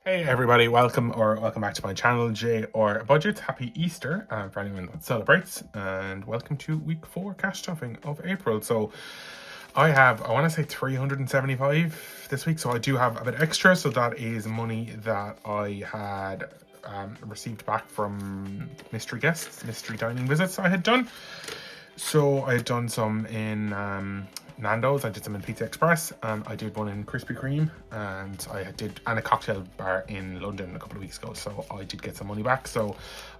Hey everybody, welcome back to my channel, J or Budget. Happy Easter for anyone that celebrates, and welcome to week 4 cash stuffing of April. So I want to say 375 this week, so I do have a bit extra, so that is money that I had received back from mystery dining visits I had done. So I had done some in Nando's, I did some in Pizza Express, and I did one in Krispy Kreme, and a cocktail bar in London a couple of weeks ago. So I did get some money back, so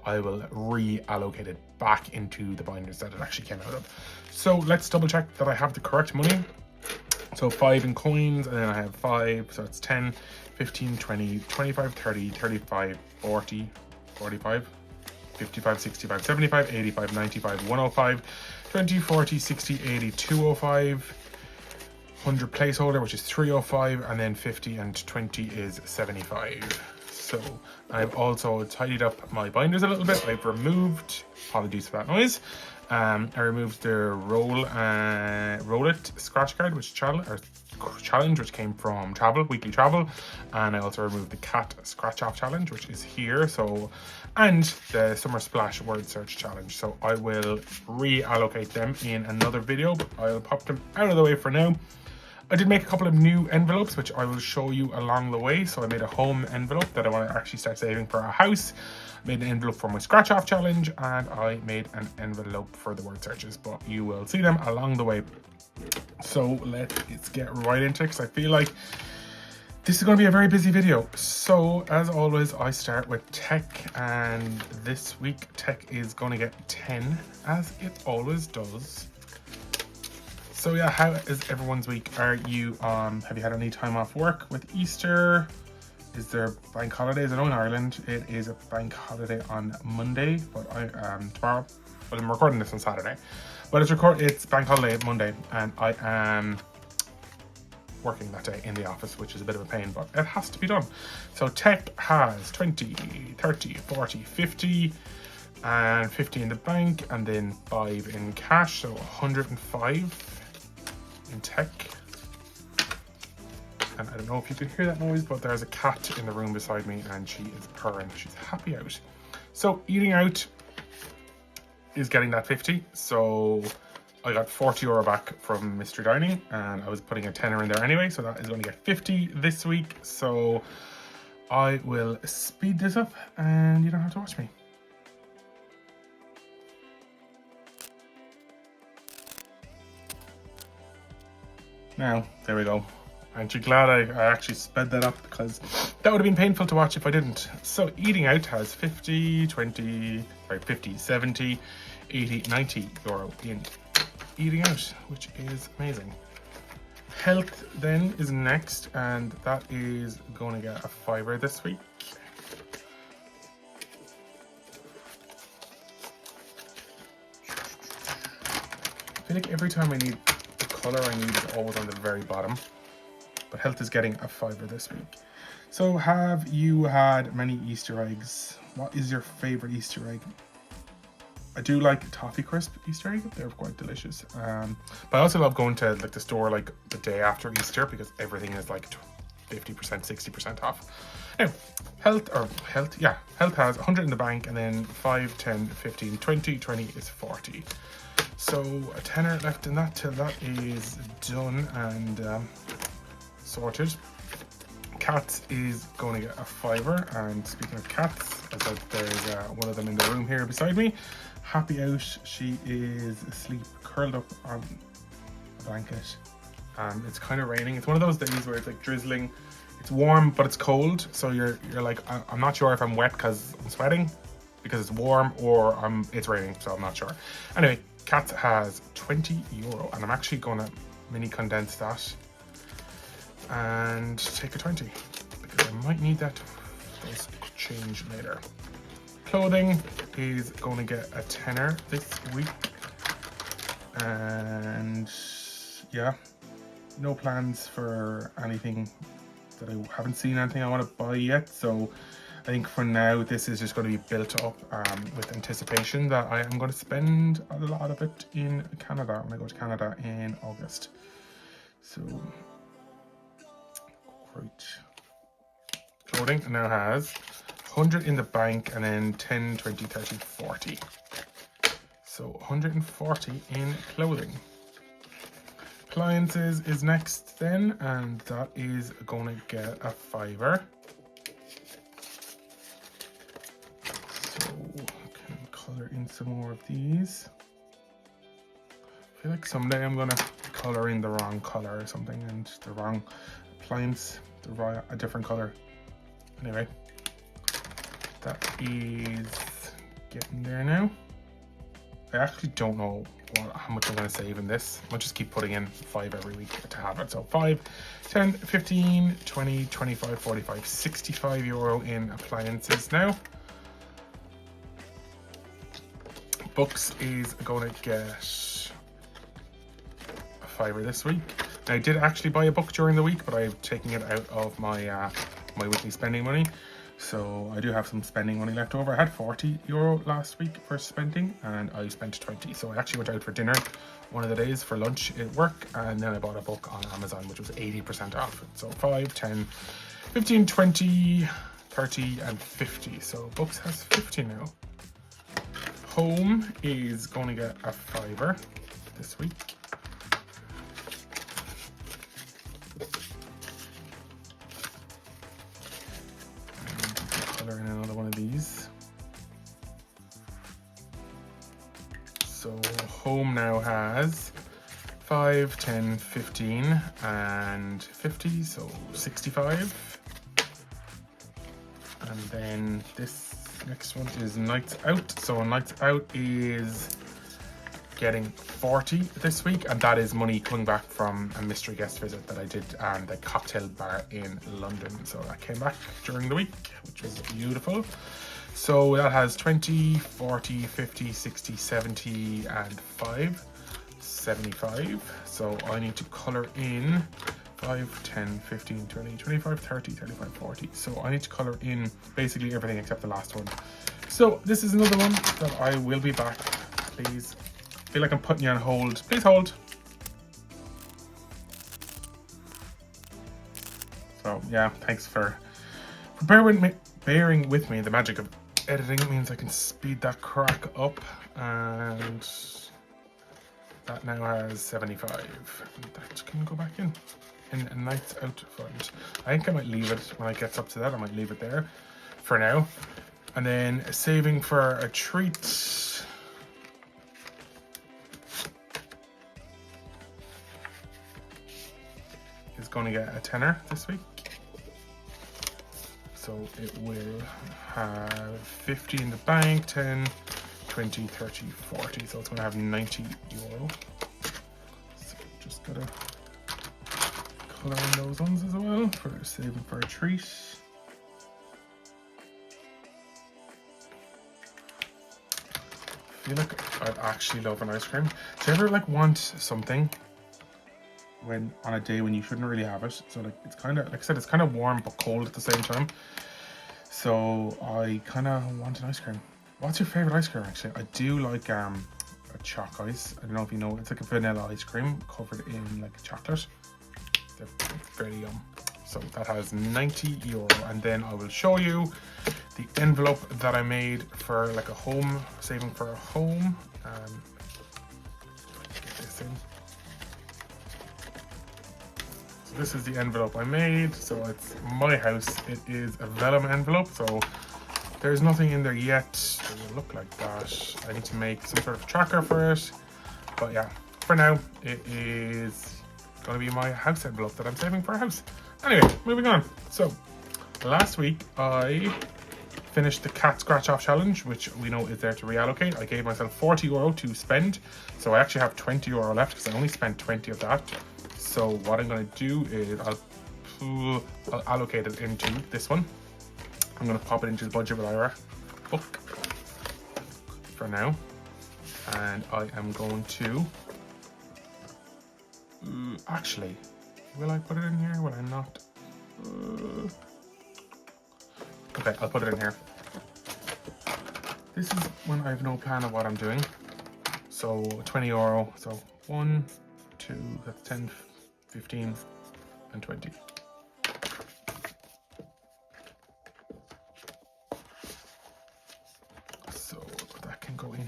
I will reallocate it back into the binders that it actually came out of. So let's double check that I have the correct money. So 5 in coins, and then I have 5, so it's 10, 15, 20, 25, 30, 35, 40, 45, 55, 65, 75, 85, 95, 105, 20, 40, 60, 80, 205, 100 placeholder, which is 305, and then 50 and 20 is 75. So I've also tidied up my binders a little bit. I've removed, apologies for that noise, I removed the roll it scratch card, which challenge, which came from weekly travel, and I also removed the cat scratch off challenge, which is here. So, and the summer splash word search challenge. So I will reallocate them in another video, but I'll pop them out of the way for now. I did make a couple of new envelopes, which I will show you along the way. So I made a home envelope that I want to actually start saving for our house. I made an envelope for my scratch off challenge, and I made an envelope for the word searches, but you will see them along the way. So let's get right into it, because I feel like this is going to be a very busy video. So as always, I start with tech, and this week tech is going to get 10, as it always does. So yeah, how is everyone's week? Have you had any time off work with Easter? Is there bank holidays? I know in Ireland it is a bank holiday on Monday, but tomorrow. Well, I'm recording this on Saturday, but it's bank holiday Monday, and I am working that day in the office, which is a bit of a pain, but it has to be done. So tech has 20, 30, 40, 50, and 50 in the bank, and then 5 in cash, so 105 in tech. And I don't know if you could hear that noise, but there's a cat in the room beside me, and she is purring. She's happy out. So eating out is getting that 50. So I got 40 euro back from mystery dining, and I was putting a tenner in there anyway, so that is going to get 50 this week. So I will speed this up, and you don't have to watch me. Now, there we go. Aren't you glad I actually sped that up, because that would have been painful to watch if I didn't. So eating out has 50, 70, 80, 90 euro in eating out, which is amazing. Health then is next, and that is going to get a fiver this week. I feel like every time I need the color I need is always on the very bottom. But health is getting a fiver this week. So have you had many Easter eggs? What is your favorite Easter egg? I do like toffee crisp Easter egg. They're quite delicious. But I also love going to the store the day after Easter, because everything is 50%, 60% off. Anyway, health has 100 in the bank, and then 5, 10, 15, 20, 20 is 40. So a tenner left in that till that is done and sorted. Cats is going to get a fiver, and speaking of cats, there's one of them in the room here beside me. Happy out. She is asleep, curled up on a blanket. It's kind of raining. It's one of those days where it's drizzling. It's warm, but it's cold. So you're like, I'm not sure if I'm wet because I'm sweating, because it's warm, or it's raining, so I'm not sure. Anyway, Cats has 20 euro, and I'm actually going to mini condense that and take a 20, because I might need that change later. Clothing is going to get a tenner this week, and yeah, no plans for anything that I haven't seen anything I want to buy yet. So I think for now this is just going to be built up with anticipation that I am going to spend a lot of it in Canada when I go to Canada in August. So great. clothing now has 100 in the bank, and then 10, 20, 30, 40. So 140 in clothing. Appliances is next then, and that is going to get a $5. So I can color in some more of these. I feel like someday I'm going to color in the wrong color or something, and the wrong appliance, a different color. Anyway, that is getting there now. I actually don't know how much I'm going to save in this. I'll just keep putting in 5 every week to have it. So 5, 10, 15, 20, 25, 45, 65 euro in appliances now. Books is going to get a $5 this week. Now, I did actually buy a book during the week, but I'm taking it out of my my weekly spending money. So I do have some spending money left over. I had 40 euro last week for spending, and I spent 20. So I actually went out for dinner one of the days for lunch at work, and then I bought a book on Amazon, which was 80% off. So 5, 10, 15, 20, 30, and 50. So books has 50 now. Home is going to get a $5 this week. Color in another one of these. So home now has 5, 10, 15, and 50, so 65. And then this next one is Nights Out. So Nights Out is getting 40 this week, and that is money coming back from a mystery guest visit that I did and the cocktail bar in London. So that came back during the week, which was beautiful. So that has 20, 40, 50, 60, 70, and 5, 75. So I need to color in 5, 10, 15, 20, 25, 30, 35, 40. So I need to color in basically everything except the last one. So this is another one that I will be back. Please, I feel like I'm putting you on hold. Please hold. So yeah, thanks for bearing with me. The magic of editing means I can speed that crack up, and that now has 75. That can go back in a Nights Out fund. I think I might leave it when it gets up to that. I might leave it there for now. And then saving for a treat is going to get a tenner this week. So it will have 50 in the bank, 10, 20, 30, 40. So it's going to have 90 euro. So just gotta color in those ones as well for saving for a treat. I feel like I'd actually love an ice cream. Do you ever like want something when on a day when you shouldn't really have it? So like it's kind of, like I said, it's kind of warm but cold at the same time. So I kind of want an ice cream. What's your favorite ice cream? Actually, I do like a choc ice. I don't know if you know, it's like a vanilla ice cream covered in like chocolate. They're very yum. So that has 90 euro, and then I will show you the envelope that I made for like a home, saving for a home. Get this in. So this is the envelope I made. So it's my house. It is a Vellum envelope. So there's nothing in there yet. It will look like that. I need to make some sort of tracker for it. But yeah, for now, it is going to be my house envelope that I'm saving for a house. Anyway, moving on. So last week I finished the cat scratch off challenge, which we know is there to reallocate. I gave myself 40 euro to spend, so I actually have 20 euro left because I only spent 20 of that. So what I'm going to do is I'll allocate it into this one. I'm going to pop it into the budget with Ira book for now, and I am going to actually, will I put it in here? Will I not? Okay, I'll put it in here. This is when I have no plan of what I'm doing. So 20 euro. So 1, 2, that's 10, 15, and 20.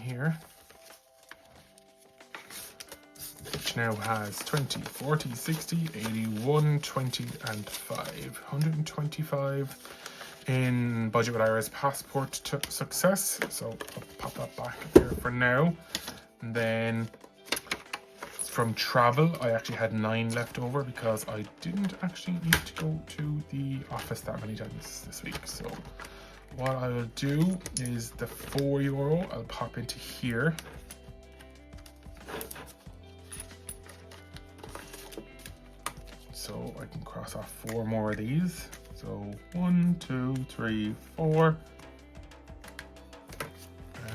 here, which now has 20, 40, 60, 81, 20, and 5. 125 in budget with Ira's passport to success. So I'll pop that back there for now. And then from travel, I actually had 9 left over because I didn't actually need to go to the office that many times this week. So what I will do is the €4 I'll pop into here. So I can cross off 4 more of these. So 1, 2, 3, 4.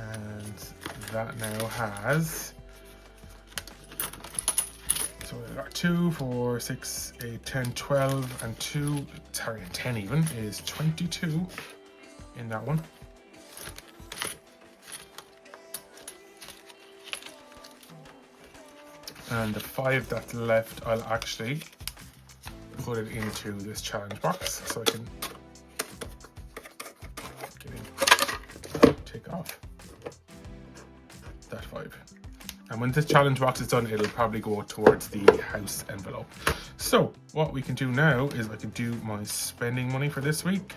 And that now has, so I got 2, 4, 6, 8, 10, 12, and 2, sorry, 10 even, is 22 in that one. And the 5 that's left, I'll actually put it into this challenge box so I can get in, take off that 5. And when this challenge box is done, it'll probably go towards the house envelope. So what we can do now is I can do my spending money for this week.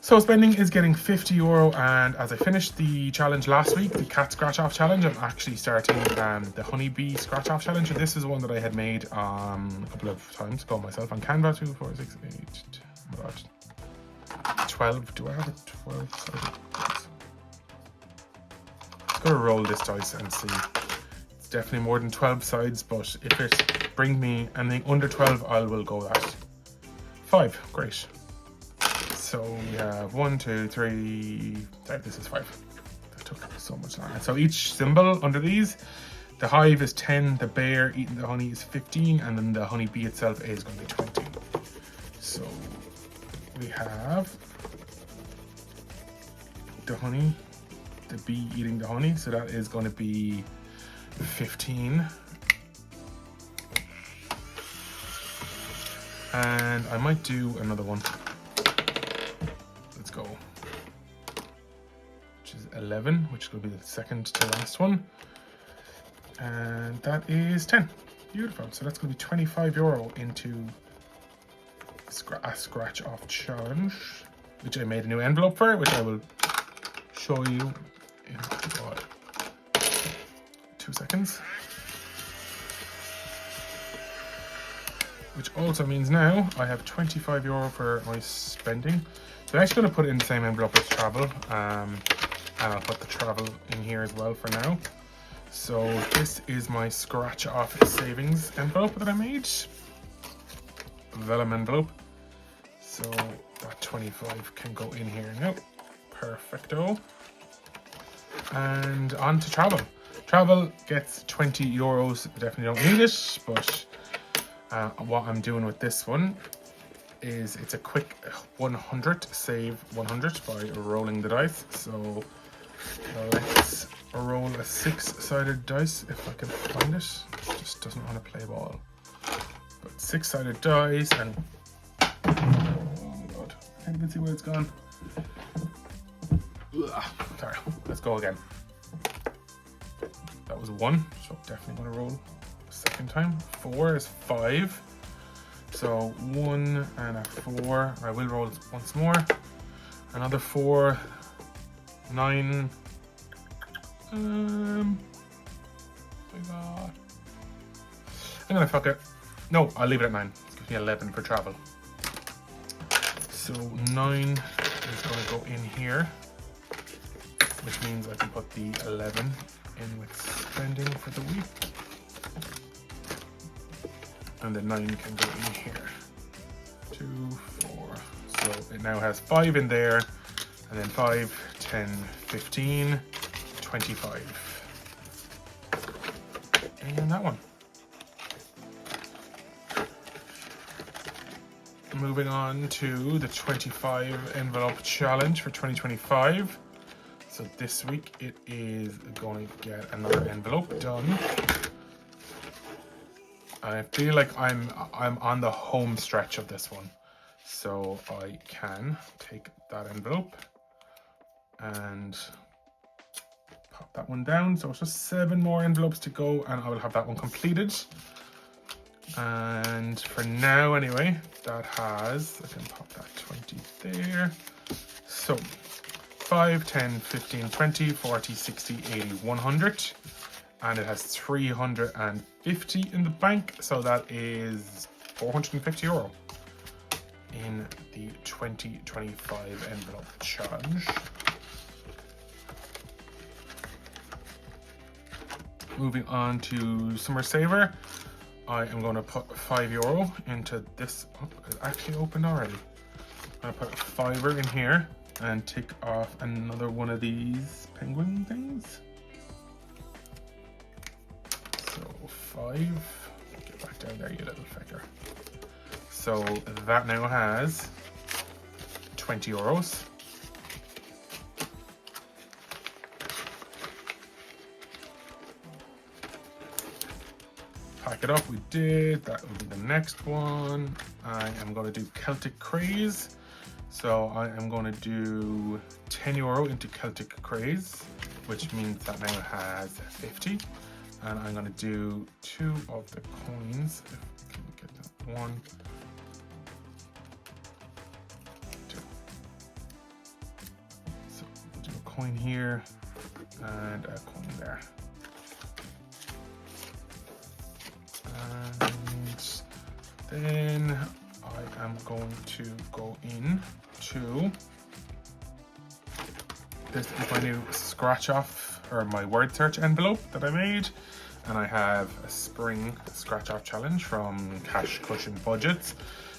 So spending is getting €50, and as I finished the challenge last week, the cat scratch off challenge, I'm actually starting the honeybee scratch off challenge. And this is one that I had made a couple of times ago myself on Canva. 2, 4, 6, 8, oh my God, 12. Do I have a 12 sided dice? I'm gonna roll this dice and see. It's definitely more than 12 sides, but if it brings me anything under 12, I will go that. 5, great. So we have 1, 2, 3, this is 5. That took so much longer. So each symbol under these, the hive is 10, the bear eating the honey is 15, and then the honeybee itself is going to be 20. So we have the honey, the bee eating the honey, so that is going to be 15. And I might do another one. Let's go. Which is 11, which will be the second to last one. And that is 10. Beautiful. So that's going to be €25 into a scratch off challenge, which I made a new envelope for, which I will show you in about 2 seconds. Which also means now I have €25 for my spending. So I'm actually going to put it in the same envelope as travel, and I'll put the travel in here as well for now. So this is my scratch off savings envelope that I made, Vellum envelope. So that 25 can go in here now. Perfecto. And on to travel. Travel gets €20. Definitely don't need it, but what I'm doing with this one is it's a quick 100, save 100 by rolling the dice. So let's roll a 6-sided dice if I can find it. It just doesn't want to play ball. But 6-sided dice, and oh my God, I can't even see where it's gone. Ugh. Sorry, let's go again. That was 1, so definitely going to roll a second time. 4 is 5. So 1 and a 4. I will roll once more. Another 4. 9. I'm gonna fuck it. No, I'll leave it at 9. It's giving me 11 for travel. So 9 is gonna go in here, which means I can put the 11 in with spending for the week. And the 9 can go in here. 2, 4. So it now has 5 in there, and then 5, 10, 15, 25. And that one. Moving on to the 25 envelope challenge for 2025. So this week it is going to get another envelope done. I feel like I'm on the home stretch of this one, so I can take that envelope and pop that one down. So it's just 7 more envelopes to go and I will have that one completed. And for now anyway, that has, I can pop that 20 there. So 5, 10, 15, 20, 40, 60, 80, 100. And it has 350 in the bank. So that is €450 in the 2025 envelope challenge. Moving on to Summer Saver. I am going to put €5 into this. Oh, it actually opened already. I'm going to put a fiver in here and tick off another one of these penguin things. So 5. Get back down there, you little fecker. So that now has €20. Pack it up, we did. That will be the next one. I am going to do Celtic Craze. So I am going to do €10 into Celtic Craze, which means that now it has 50. And I'm going to do 2 of the coins. If I can get that one. 2. So we'll do a coin here and a coin there. And then I am going to go in to, this is my new scratch off, or my word search envelope that I made. And I have a spring scratch off challenge from Cash Cushion Budgets.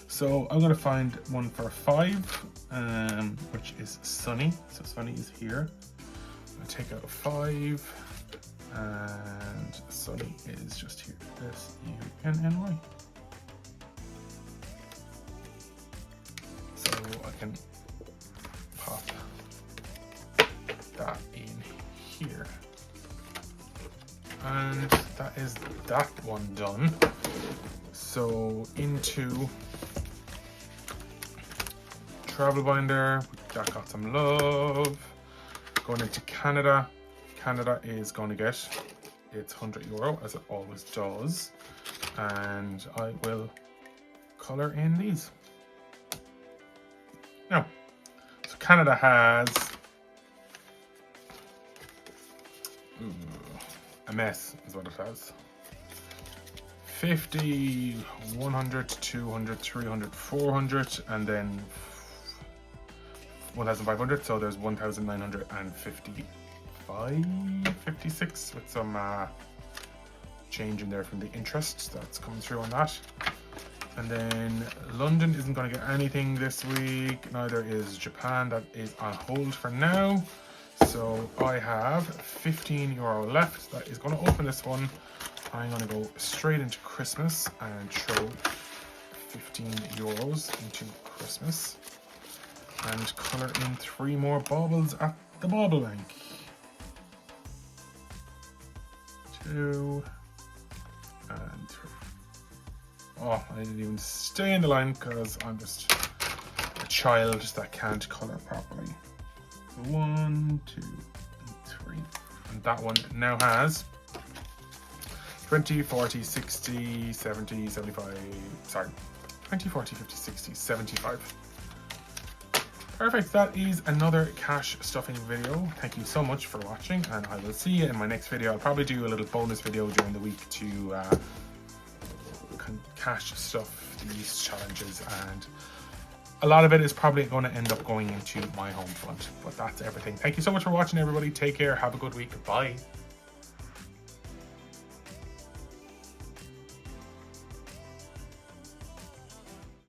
So I'm gonna find one for 5, which is Sunny. So Sunny is here. I'm gonna take out a 5. And Sunny is just here. SUNNY. So I can pop that in here. And that is that one done. So into travel binder, that got some love. Going into Canada. Canada is going to get its €100 as it always does, and I will color in these. Now, so Canada has a mess, is what it has. 50, 100, 200, 300, 400, and then 1,500. So there's 1,950. 56 with some change in there from the interest that's coming through on that. And then London isn't going to get anything this week, neither is Japan. That is on hold for now. So I have €15 left. That is going to open this one. I'm going to go straight into Christmas and throw €15 into Christmas and color in 3 more baubles at the bauble bank. 2 and 3. Oh, I didn't even stay in the line because I'm just a child that can't color properly. So 1, 2, and 3. And that one now has 20, 40, 60, 70, 75. Sorry, 20, 40, 50, 60, 75. Perfect, that is another cash stuffing video. Thank you so much for watching, and I will see you in my next video. I'll probably do a little bonus video during the week to cash stuff these challenges, and a lot of it is probably going to end up going into my home front. But that's everything. Thank you so much for watching, everybody. Take care. Have a good week. Bye.